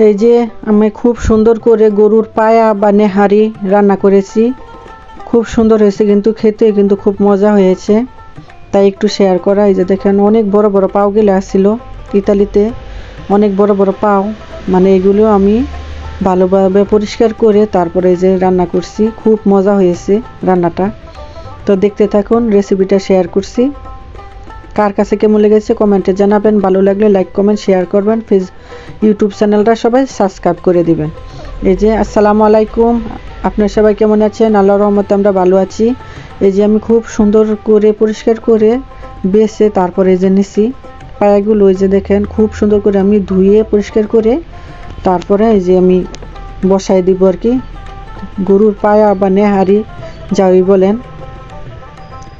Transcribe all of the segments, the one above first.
এই যে আমি খুব সুন্দর করে গরুর পায়া বা নেহারি রান্না করেছি। খুব সুন্দর হয়েছে, কিন্তু খেতে কিন্তু খুব মজা হয়েছে, তাই একটু শেয়ার করা। এই যে দেখেন অনেক বড় বড় পাওগুলো আসছিল ইতালিতে, অনেক বড় বড় পাও। মানে এগুলো আমি ভালোভাবে পরিষ্কার করে তারপরে এই যে রান্না করছি। খুব মজা হয়েছে রান্নাটা। তো দেখতে থাকুন, রেসিপিটা শেয়ার করছি। কার কাছে কেমন লেগেছে কমেন্টে জানাবেন। ভালো লাগলে লাইক কমেন্ট শেয়ার করবেন। ইউটিউব চ্যানেলটা সবাই সাবস্ক্রাইব করে দিবেন। এই যে আসসালামু আলাইকুম, আপনারা সবাই কেমন আছেন? আল্লাহর রহমতে আমরা ভালো আছি। এই যে আমি খুব সুন্দর করে পরিষ্কার করে বেছে তারপরে এই যে নিছি পায়াগুলো। এই যে দেখেন খুব সুন্দর করে আমি ধুয়ে পরিষ্কার করে তারপরে এই যে আমি বসাই দিব আর কি। গরুর পায়া বা নেহারি যাই বলেন,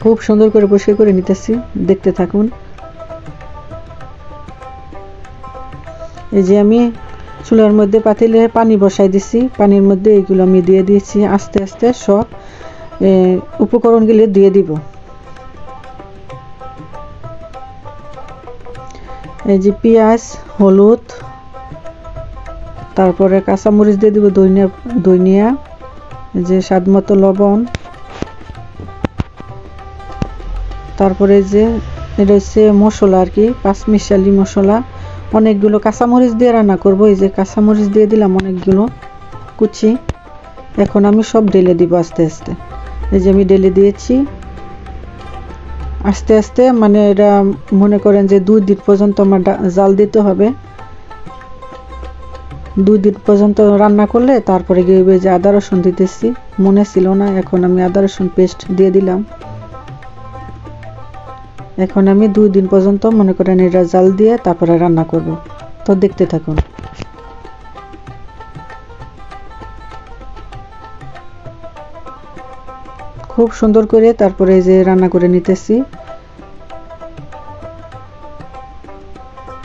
খুব সুন্দর করে পরিষ্কার করে নিতেছি, দেখতে থাকুন। এই যে আমি চুলার মধ্যে পাতিলে পানি বসাই দিছি, পানির মধ্যে এগুলো আমি দিয়ে দিয়েছি। আস্তে আস্তে সব উপকরণগুলো দিয়ে দিব। এই যে পেঁয়াজ, হলুদ, তারপরে কাঁচামরিচ দিয়ে দিব, ধনিয়া, এই যে স্বাদ মতো লবণ, তারপরে যে এটা হচ্ছে মশলা আর কি, পাঁচমিশালি মশলা। অনেকগুলো কাঁচামরিচ দিয়ে রান্না করব। এই যে কাঁচামরিচ দিয়ে দিলাম অনেকগুলো কুচি। এখন আমি সব ঢেলে দিব আস্তে আস্তে। এই যে আমি ঢেলে দিয়েছি আস্তে আস্তে। মানে এটা মনে করেন যে 2 দিন পর্যন্ত আমার জাল দিতে হবে। 2 দিন পর্যন্ত রান্না করলে তারপরে গিয়ে যে আদা রসুন দিতেছি, মনে ছিল না, এখন আমি আদা রসুন পেস্ট দিয়ে দিলাম। এখন আমি 2 দিন পর্যন্ত মনে করেন এটা জাল দিয়ে তারপরে রান্না করব। তো দেখতে থাকুন। খুব সুন্দর করে তারপরে এই যে রান্না করে নিতেছি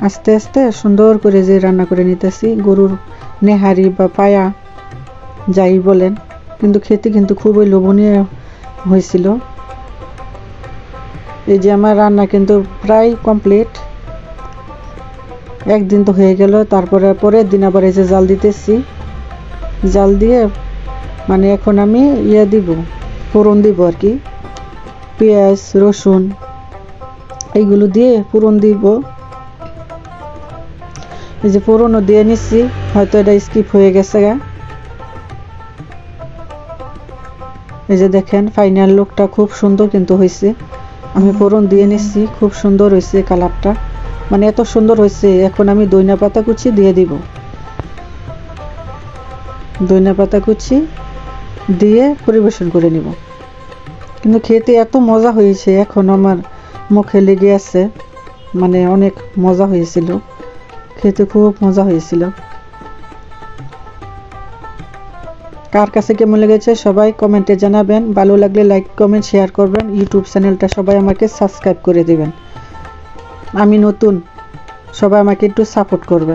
আস্তে আস্তে, সুন্দর করে যে রান্না করে নিতেছি। গরুর নেহারি বা পায়া যাই বলেন, কিন্তু খেতে কিন্তু খুবই লোভনীয় হয়েছিল। এই যে আমার রান্না কিন্তু প্রায় কমপ্লিট। একদিন তো হয়ে গেল, তারপরে পরের দিন আবার এই যে জাল দিতেছি। জাল দিয়ে মানে এখন আমি দিব, ফোড়ন দিব আর কি, পেঁয়াজ রসুন এইগুলো দিয়ে ফোড়ন দিব। এই যে ফোড়নও দিয়ে নিচ্ছি, হয়তো এটা স্কিপ হয়ে গেছে গা। এই যে দেখেন ফাইনাল লুকটা খুব সুন্দর কিন্তু হয়েছে। আমি ফোড়ন দিয়ে নিচ্ছি, খুব সুন্দর হয়েছে কালারটা, মানে এত সুন্দর হয়েছে। এখন আমি ধনিয়া পাতা কুচি দিয়ে দিব। ধনিয়া পাতা কুচি দিয়ে পরিবেশন করে নিব। কিন্তু খেতে এত মজা হয়েছে, এখন আমার মুখে লেগে আছে। মানে অনেক মজা হয়েছিল, খেতে খুব মজা হয়েছিল। কার কাছে কেমন লেগেছে সবাই কমেন্টে জানাবেন। ভালো লাগলে লাইক কমেন্ট শেয়ার করবেন। ইউটিউব চ্যানেলটা সবাই আমাকে সাবস্ক্রাইব করে দিবেন। আমি নতুন, সবাই আমাকে একটু সাপোর্ট করবেন।